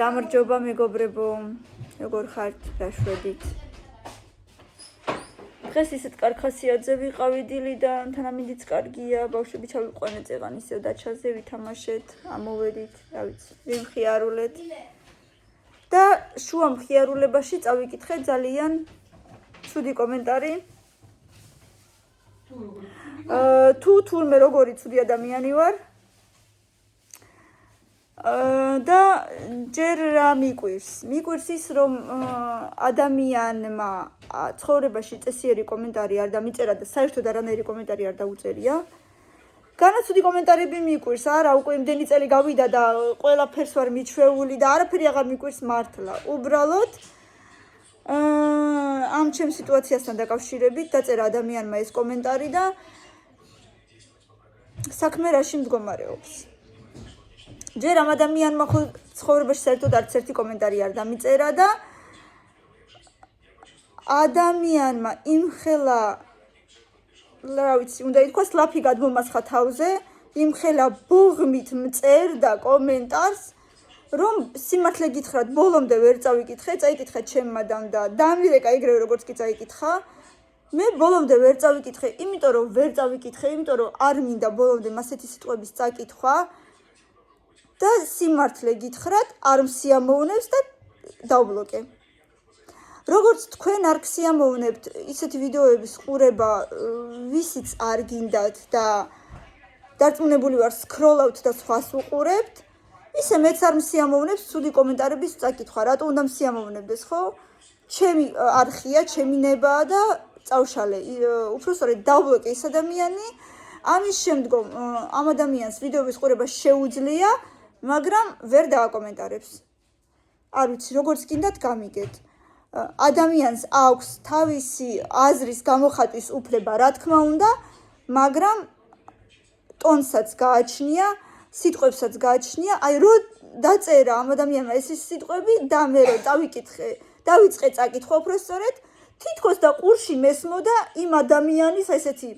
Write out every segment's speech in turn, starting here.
გამარჯობა მეგობრებო, როგორ ხართ, რა შვედით? დღეს ისეთ კარგ ხასიათზე ვიყავი დილიდან, თანამინდიც კარგია, ბავშვები ჩავიყვანეთ წეღან ისევ დაჩაზე, ვითამაშეთ, ამოვედით, რა ვიცი, ვიმხიარულეთ. და შუა მხიარულებაში წავიკითხე ძალიან ცუდი კომენტარი. თუ თურმე როგორი ცუდი ადამიანი ვარ. და ჯერ რა მიკვირს ის რომ ადამიანმა ცხოვრებაში წესიერი კომენტარი არ დამიწერა და საერთოდ არანაირი კომენტარი არ დაუწერია. განაცუდი კომენტარები მიკვირს, არა, უკვე იმდენი წელი გავიდა და ყველაფერს ვარ მიჩვეული და არაფერი აღარ მიკვირს მართლა. უბრალოდ ამ ჩემ სიტუაციასთან დაკავშირებით დაწერა ადამიანმა ეს კომენტარი და საქმე რაში მდგომარეობს. ჯერ ამ ადამიანმა ცხოვრებაში საერთოდ არც ერთი კომენტარი არ დამიწერა და ადამიანმა იმხელა რა ვიცი, უნდა ითქვას ლაფი გადმომასხა თავზე, იმხელა ბოღმით მწერდა კომენტარს, რომ სიმართლე გითხრათ, ბოლომდე ვერ წავიკითხე, წაიკითხე ჩემმადამ და დამირეკა ეგრევე როგორც კი წაიკითხა. მე ბოლომდე ვერ წავიკითხე, იმიტომ რომ ვერ წავიკითხე, იმიტომ რომ არ მინდა ბოლომდე მასეთი სიტყვების წაკითხვა. და სიმართლე გითხრათ, არ მსიამოვნებს და დავბლოკე. როგორც თქვენ არ გსიამოვნებთ ისეთი ვიდეოების ყურება, ვისიც არ გინდათ და დარწმუნებული ვარ სკროლავთ და სხვას უყურებთ, ისე მეც არ მსიამოვნებს ცუდი კომენტარების წაკითხვა. რატო უნდა მსიამოვნებდეს, ხო? ჩემი არხია, ჩემი ნებაა და წავშალე. უпростоრედ დავბლოკე ეს ადამიანი. ამის შემდგომ ამ ადამიანს ვიდეოების ყურება შეუძლია, მაგრამ ვერ დააკომენტარებს. არ ვიცი, როგორც გინდათ გამიგეთ. ადამიანს აქვს თავისი აზრის გამოხატვის უფლება, რა თქმა უნდა, მაგრამ ტონსაც გააჩნია, სიტყვებსაც გააჩნია. აი რო დაწერა ამ ადამიანმა ეს სიტყვები და მე რო დავიწყე წაკითხვა უბრალოდ, თითქოს და ყურში მესმოდა იმ ადამიანის ესეთი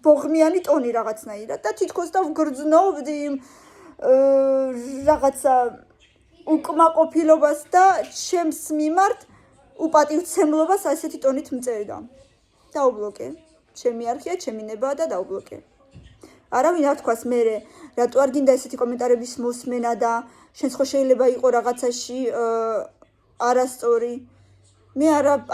ბოღმიანი ტონი რაღაცნაირად და თითქოს და ვგრძნობდი იმ რაღაცა უკმაყოფილებას და ჩემს მიმართ უპატივცემლობას ასეთი ტონით მწერდა. დაუბლოკე. ჩემი არხია, ჩემი ნებაა და დაუბლოკე. არავინ არ თქვას მერე, რატო არ გინდა ესეთი კომენტარების მოსმენა და შენს ხო შეიძლება იყო რაღაცაში არასწორი. მე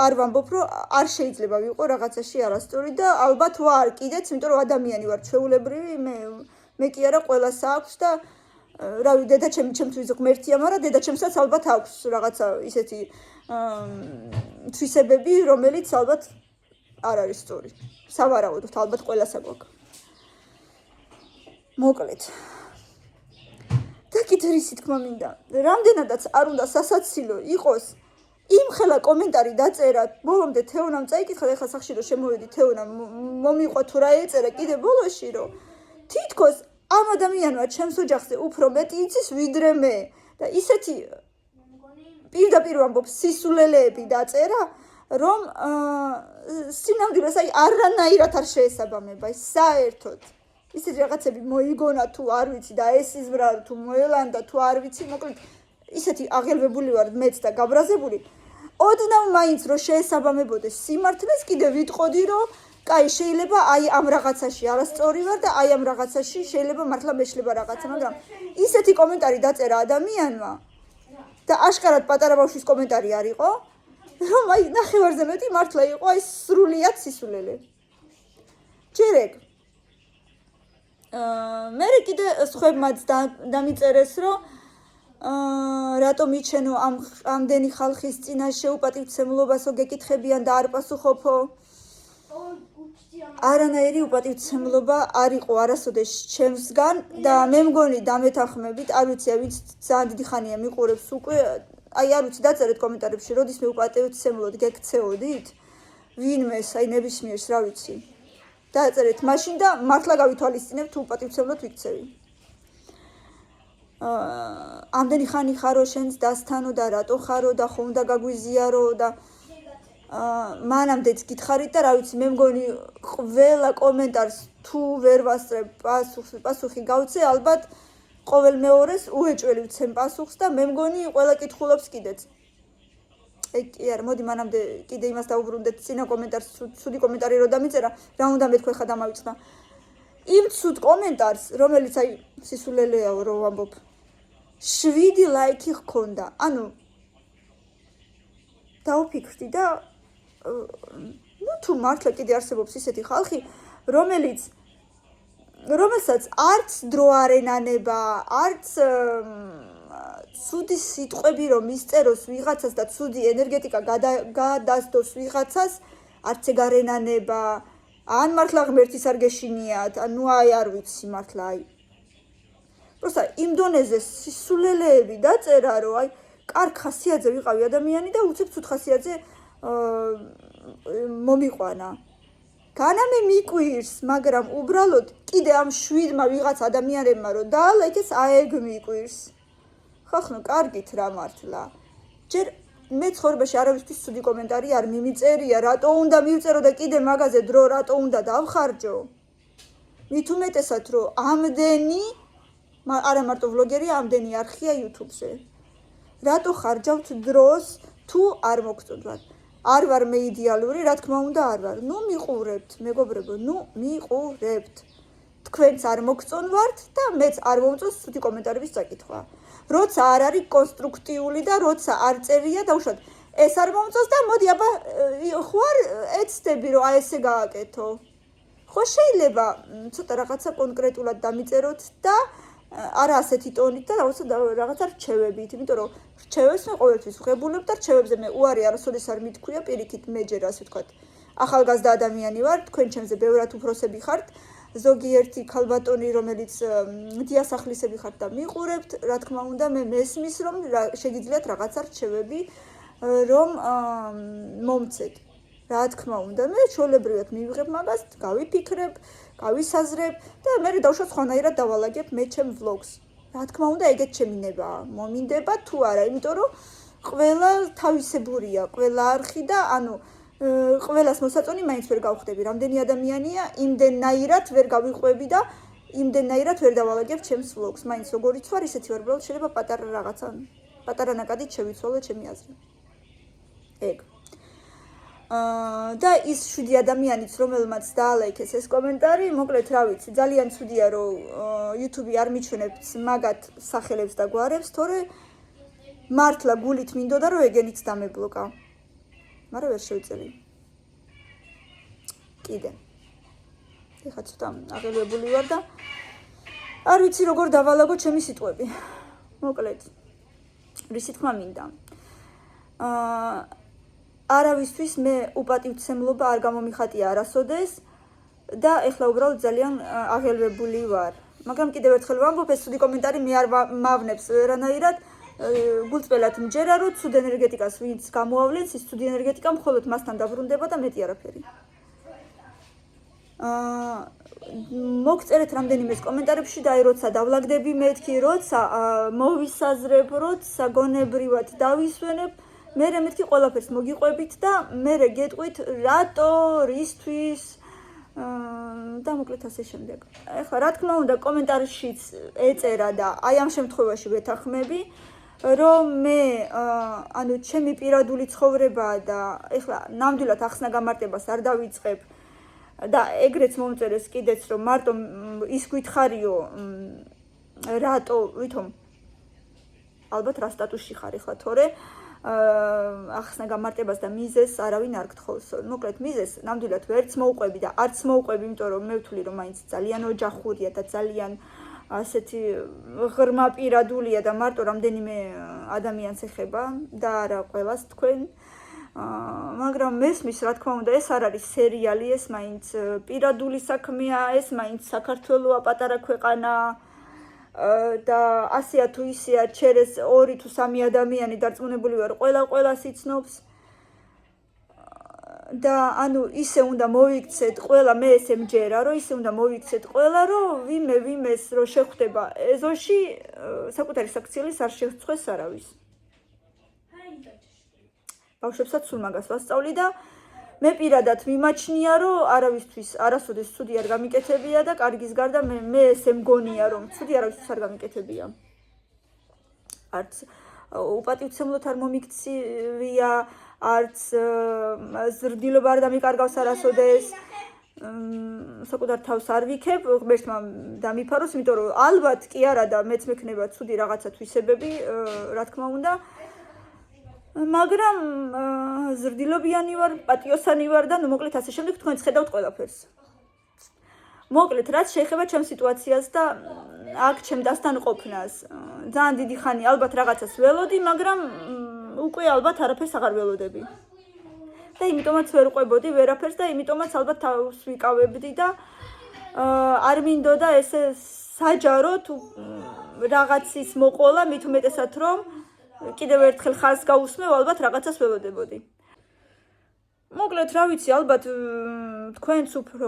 არ ვამბობ, რომ არ შეიძლება ვიყო რაღაცაში არასწორი და ალბათ ვარ კიდეც, იმიტომ რომ ადამიანი ვარ ჩვეულებრივი, მე კი არა ყველას აქვს და რავი, დედაჩემი ჩემთვის ღმერთია, მაგრამ დედაჩემსაც ალბათ აქვს რაღაცა ისეთი თვისებები, რომელიც ალბათ არ არის სწორი. სავარაუდოდ, ალბათ ყველას აქვს. მოკლედ. და კიდევ ისი თქმა მინდა, რამდენადაც არ უნდა სასაცილო იყოს იმხელა კომენტარი დაწერა, ბოლომდე თეონამ წაიკითხა, ეხლა სახში რომ შემოვედი თეონამ მომიყვა თუ რა ეწერა კიდე ბოლოში, რომ თითქოს ამ ადამიანმა ჩემს ოჯახზე უფრო მეტი იცის ვიდრე მე და ისეთი პირდაპირ ვამბობ სისულელეები დაწერა, რომ სინამდვილეს აი არანაირად არ შეესაბამება, საერთოდ. ისეთი რაღაცები მოიგონა თუ არ ვიცი და ეს იზბრა თუ მოელანდა თუ არ ვიცი, მოკლედ ისეთი აღელვებული ვარ მეც და გაბრაზებული. ოდნავ მაინც რომ შეესაბამებოდეს სიმართლეს, კიდე ვიტყოდი, რომ კაი, შეიძლება აი ამ რაღაცაში არასწორი ვარ და აი ამ რაღაცაში შეიძლება მართლა მეშლება რაღაცა, მაგრამ ისეთი კომენტარი დაწერა ადამიანმა და აშკარად პატარა ბავშვის კომენტარი არ იყო, რომ აი ნახევარზე მეტი მართლა იყო აი სრულიად სისულელე. ჯერ ეგ. მე კიდე სხვებმაც დამიწერეს, რომ რატო მიჩენო ამდენი ხალხის წინაშე უპატივცემლობასო გეკითხებიან და არ პასუხობო. არანაირი უპატივცემლობა არ იყო არასოდეს ჩემსგან და მე მგონი დამეთანხმებით, არ ვიცი, ვინც ძალიან დიდი ხანია მიყურებს უკვე, აი არ ვიცი, დაწერეთ კომენტარებში, როდის მე უპატივცემლოდ გექცეოდით, ვინმეს, აი ნებისმიერს, რა ვიცი. დაწერეთ მაშინ და მართლა გავითვალისწინებ თუ უპატივცემლოდ ვიქცევი. ამდენი ხანი ხარო შენს დასთანო და რატო ხარო და ხომ უნდა გაგვიზიარო და მანამდეც გითხარით და რა ვიცი, მე მგონი ყველა კომენტარს თუ ვერ ვასწრებ პასუხი გავცე, ალბათ ყოველ მეორეს უეჭველი ვცემ პასუხს და მე მგონი ყველა კითხულობს კიდეც. კი არა, მოდი მანამდე კიდე იმას დავუბრუნდეთ წინა კომენტარს, ცუდი კომენტარი რო დამიწერა, რა უნდა მეთქვა ხა დამავიწყდა. იმ ცუდ კომენტარს, რომელიც აი სისულელეაო რო ვამბობ. 7 ლაიქი ჰქონდა. ანუ დავფიქრდი და თუ მართლა კიდე არსებობს ისეთი ხალხი, რომელსაც არც დრო არ ენანება, არც ცუდი სიტყვები რომ მისწეროს ვიღაცას და ცუდი ენერგეტიკა გადასდოს ვიღაცას, არც ეგ არ ენანება, ან მართლა ღმერთის არ გეშინიათ, ანუ აი არ ვიცი მართლა აი. პროსტა იმ დონეზე სისულელეები დაწერა, რომ აი კარგ ხასიათზე ვიყავი ადამიანი და უცებ ცუდ ხასიათზე მომიყვანა. განამე მიკვირს, მაგრამ უბრალოდ კიდე ამ 7-მა ვიღაც ადამიანებმა რომ დაალაიქეს, აეგ მიკვირს. ხახნო, კარგით რა მართლა. ჯერ მე ცხოვრებაში არავისთვის ცუდი კომენტარი არ მიმიწერია, რატო უნდა მივწერო და კიდე მაგაზე დრო რატო უნდა დავხარჯო? მით უმეტესად რომ ამდენი არა მარტო ვლოგერია, ამდენი არხია YouTube-ზე. რატო ხარჯავთ დროს თუ არ მოგწონთ? არ ვარ მე იდეალური, რა თქმა უნდა არ ვარ. ნუ მიყურებთ, მეგობრებო, ნუ მიყურებთ. თქვენც არ მოგწონვართ და მეც არ მომწონს ცუდი კომენტარების წაკითხვა. როცა არ არის კონსტრუქტიული და როცა არ წერია დაუშვათ, ეს არ მომწონს და მოდი აბა ხوار ეცდები რომ აი ესე გააკეთო. ხო შეიძლება ცოტა რაღაცა კონკრეტულად დამიწეროთ და არა ასეთი ტონით და რაღაცა რჩევებით, იმიტომ რომ რჩევებს მე ყოველთვის ვღებულებ და რჩევებზე მე უარი არასოდეს არ მithქვია პირიქით მე ჯერ ასე ვთქვათ. ახალგაზრდა ადამიანი ვარ, თქვენ ჩემზე ბევრად უფროსები ხართ. ზოგიერთი ქალბატონი, რომელიც დიასახლისები ხართ და მიყურებთ, რა თქმა უნდა მე მესმის რომ შეგიძლიათ რაღაცა რჩევები რომ მომცეთ. რა თქმა უნდა, მე ჩვეულებრივად მივიღებ მაგას, გავიფიქრებ, გავისაზრებ და მე დავუშვათ სხვანაირად დავალაგებ მე ჩემ ვლოგს. რა თქმა უნდა, ეგეც ჩემი ნებაა. მომინდება თუ არა, იმიტომ რომ ყველა თავისებურია, ყველა არხი და ანუ ყველას მოსაწონი მაინც ვერ გავხდები. რამდენი ადამიანია, იმდენნაირად ვერ გავიყვები და იმდენნაირად ვერ დავალაგებ ჩემს ვლოგს. მაინც როგორიც ვარ, ისეთი ვარ, უბრალოდ შეიძლება პატარა რაღაცა, პატარა ნაკადით შევიცვალო ჩემი აზრი. ეგ. და ის 7 ადამიანიც, რომელმაც დაალაიქეს ეს კომენტარი, მოკლედ რა ვიცი, ძალიან ცუდია, რომ YouTube არ მიჩვენებს მაგათ სახელებს და გვარებს, თორე მართლა გულით მინდოდა, რომ ეგენიც დამებლოკა. მაგრამ ვერ შევიწელი. კიდე. ეხლა ცოტა აღელვებული ვარ და არ ვიცი როგორ დავალაგო ჩემი სიტყვები. მოკლედ. რისი თქმა მინდა. არავისთვის მე უპატივცემლობა არ გამომიხატია არასოდეს და ეხლა უბრალოდ ძალიან აღელვებული ვარ. მაგრამ კიდევ ერთხელ ვამბობ, ეს ცუდი კომენტარი მე არ მავნებს ვერანაირად. გულწრფელად მჯერა, რომ ცუდ ენერგეტიკას ვინც გამოავლენს, ის ცუდი ენერგეტიკა მხოლოდ მასთან დაბრუნდება და მეტი არაფერი. მოგწერეთ რამდენიმე კომენტარებში და აი როცა დავლაგდები მეთქი, როცა მოვისაზრებ, როცა გონებრივად დავისვენებ, მერე მეთქი ყველაფერს მოგიყვებით და მერე გეტყვით რატო, რისთვის და მოკლედ ასე შემდეგ. ეხლა რა თქმა უნდა კომენტარშიც ეწერა და აი ამ შემთხვევაში ვეთანხმები, რომ მე ანუ ჩემი პირადული ცხოვრებაა და ეხლა ნამდვილად ახსნა გამარტებას არ დავიწყებ და ეგრეც მომწერეს კიდეც რომ მარტო ის გითხარიო რატო ვითომ ალბათ რა სტატუსში ხარ ეხლა თორე ახსნა გამარტებას და მიზეს არავინ არ გთხოვს. მოკლედ მიზეს ნამდვილად ვერც მოუყვები და არც მოუყვები, იმიტომ რომ მე ვთვლი რომ მაინც ძალიან ოჯახურია და ძალიან ასეთი ღრმა პირადულია და მარტო რამდენიმე ადამიანს ეხება და არა ყველას თქვენ. მაგრამ მესმის რა თქმა უნდა ეს არ არის სერიალი, ეს მაინც პირადული საქმეა, ეს მაინც საქართველოა პატარა ქვეყანა და ასეა თუ ისეა ჩერეს 2 თუ 3 ადამიანი დარწმუნებული ვარ ყველას იცნობს და ანუ ისე უნდა მოიქცეთ ყველა მე ესე მჯერა რომ ისე უნდა მოიქცეთ ყველა რომ ვიმეს რომ შეხვდება ეზოში საკუთარი საქციელის არ შეხვდეს არავის. ბავშვებსაც სულ მაგას ვასწავლი და მე პირადად მიმაჩნია, რომ არავისთვის არასოდეს ცუდი არ გამიკეთებია და კარგის გარდა მე ესე მგონია, რომ ცუდი არავისთვის არ გამიკეთებია. არც უპატივცემლოთ არ მომიქცევია, არც ზრდილობა არ დამიკარგავს არასოდეს. საკუთარ თავს არ ვიქებ, ღმერთმა დამიფაროს, იმიტომ რომ ალბათ კი არა და მეც მექნება ცუდი რაღაცა თვისებები, რა თქმა უნდა. მაგრამ ზრდილობიანი ვარ, პატიოსანი ვარ და მოკლედ ასე შემდეგ თქვენც ხედავთ ყველაფერს. მოკლედ, რაც შეეხება ჩემ სიტუაციას და აქ ჩემ დასთან ყოფნას. ძალიან დიდი ხანი ალბათ რაღაცას ველოდი, მაგრამ უკვე ალბათ არაფერს აღარ ველოდები. და იმიტომაც ვერ ყვებოდი ვერაფერს და იმიტომაც ალბათ თავს ვიკავებდი და არ მინდოდა ესე საჯაროდ რაღაცის მოყოლა, მით უმეტესად რომ კიდევ ერთხელ ხაზს გაუსმევ, ალბათ რაღაცას ველოდებოდი. მოკლედ, რა ვიცი, ალბათ თქვენც უფრო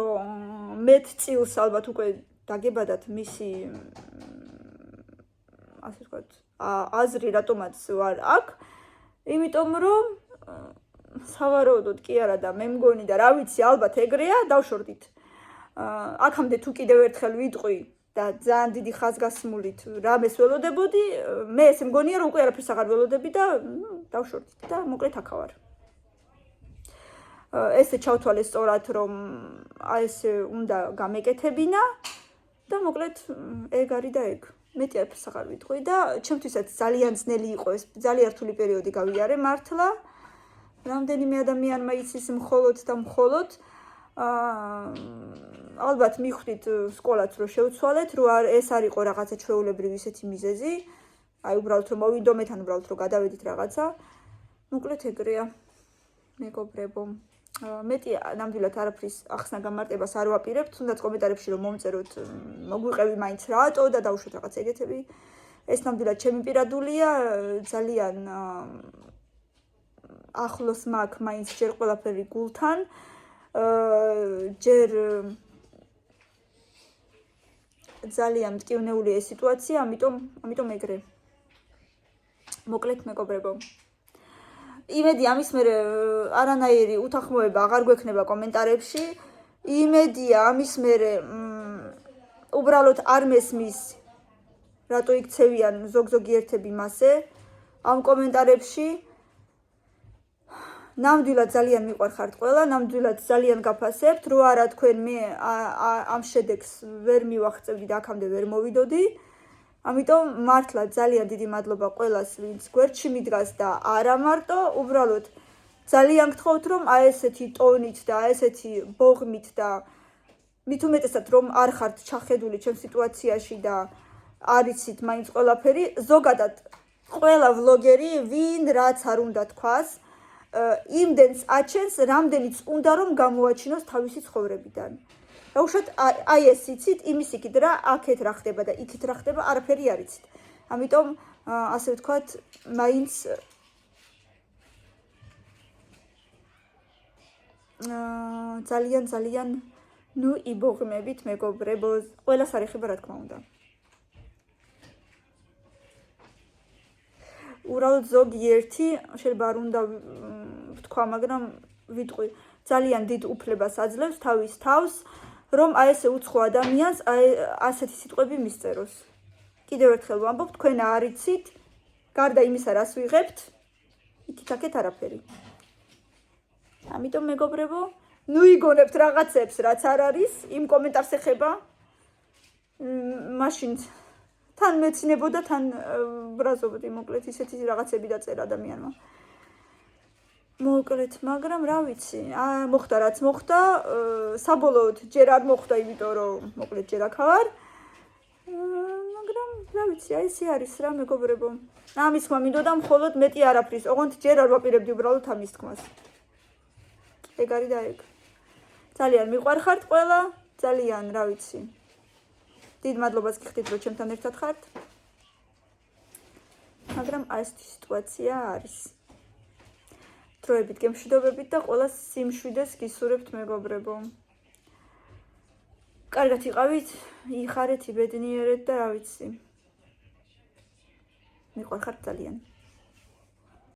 მეტ წილს ალბათ უკვე დაგებადათ მისი ასე ვთქვათ, აზრი რატომაც ვარ აქ, იმიტომ რომ სავარაუდოდ კი არა და მე მგონი და რა ვიცი, ალბათ ეგრეა, დავშორდით. აქამდე თუ კიდევ ერთხელ ვიტყვი და ძალიან დიდი ხაზგასმულით რამეს ველოდებოდი, მე ესე მგონია, რომ უკვე არაფერს აღარ ველოდები და დავშორდით და მოკლედ აქ ვარ. ესე ჩავთვალე სწორად, რომ აი ესე უნდა გამეკეთებინა და მოკლედ ეგ არის და ეგ. მეტი არაფერს აღარ ვიტყვი და ჩემთვისაც ძალიან ძნელი იყო ეს, ძალიან რთული პერიოდი გავიარე მართლა. რამდენიმე ადამიანმა იცის მხოლოდ და მხოლოდ ალბათ მიხვდით სკოლაც რომ შევცვალეთ, რომ ეს არ იყო რაღაცა ჩვეულებრივი ისეთი მიზეზი, აი უბრალოდ რომ მოვიდომეთ, ან უბრალოდ რომ გადავედით რაღაცა. მოკლედ ეგრეა, მეგობრებო. მეტი ნამდვილად არაფრის ახსნა გამარტებას არ ვაპირებ, თუნდაც კომენტარებში რომ მომწეროთ, მოგვიყევი მაინც რატო და დავუშვათ რაღაც ეგეთები. ეს ნამდვილად ჩემი პირადულია, ძალიან ახლოს მაქვს მაინც ჯერ ყველაფერი გულთან, ჯერ ძალიან მტკივნეულია ეს სიტუაცია, ამიტომ ეგრე. მოკლედ მეგობრებო. იმედი ამის მერე არანაირი უთანხმოება აღარ გვექნება კომენტარებში. იმედია ამის მერე უბრალოდ არ მესმის რატო იქცევიან ზოგიერთები მასე ამ კომენტარებში. ნამდვილად ძალიან მიყვარხართ ყველა, ნამდვილად ძალიან გაფასებთ, რო არა თქვენ მე ამ შედეგს ვერ მივახწევდი და აქამდე ვერ მოვიდოდი. ამიტომ მართლა ძალიან დიდი მადლობა ყველას, ვინც გვერდში მიდგას და არა მარტო, უბრალოდ ძალიან გთხოვთ, რომ აი ესეთი ტონით და აი ესეთი ბოღმით და მით უმეტესად რომ არ ხართ ჩახედული ჩემ სიტუაციაში და არ იცით მაინც ყველაფერი, ზოგადად ყველა ვლოგერი ვინ რაც არ უნდა თქვას, იმდენს აჩენს, რამდენიც უნდა რომ გამოაჩინოს თავისი ცხოვრებიდან. Უშოთ აი ეს იცით, იმის იქით რა, აქეთ რა ხდება და იქით რა ხდება, არაფერი არ იცით. ამიტომ ასე ვთქვათ, მაინც ძალიან ნუ იბოღმებით მეგობრებო, ყველას არ ეხება რა თქმა უნდა. უბრალოდ ზოგიერთი შეიძლება არ უნდა ვთქვა, მაგრამ ვიტყვი, ძალიან დიდ უფლებას აძლევს თავის თავს, რომ აი ესე უცხო ადამიანს ასეთი სიტყვები მისწეროს. კიდევ ერთხელ ვამბობ, თქვენ არ იცით, გარდა იმისა, რას ვიღებთ, იქით-აქეთ არაფერი. ამიტომ მეგობრებო, ნუ იგონებთ რაღაცებს, რაც არ არის, იმ კომენტარს ეხება, მაშინ თან მეცნებოდა, თან ბრაზობდი, მოკლედ ისეთი რაღაცები დაწერა ადამიანმა. მოკლედ, მაგრამ რა ვიცი, მოხდა რაც მოხდა, საბოლოოდ ჯერ არ მოხდა, იმიტომ რომ მოკლედ ჯერ აქ ვარ. მაგრამ რა ვიცი, აი ესე არის რა მეგობრებო. ამის თქმა მინდოდა მხოლოდ მეტი არაფრის, ოღონდ ჯერ არ ვაპირებდი უბრალოდ ამის თქმას. ეგ არის და ეგ. ძალიან მიყვარხართ ყველა, ძალიან რა ვიცი. დიდ მადლობას გიხდით, რომ ჩემთან ერთად ხართ. მაგრამ აი ეს სიტუაცია არის. დროებით გემშვიდობებით და ყველას სიმშვიდეს გისურვებთ მეგობრებო. კარგად იყავით, იხარეთ, იბედნიერეთ და რა ვიცი. მიყვარხართ ძალიან.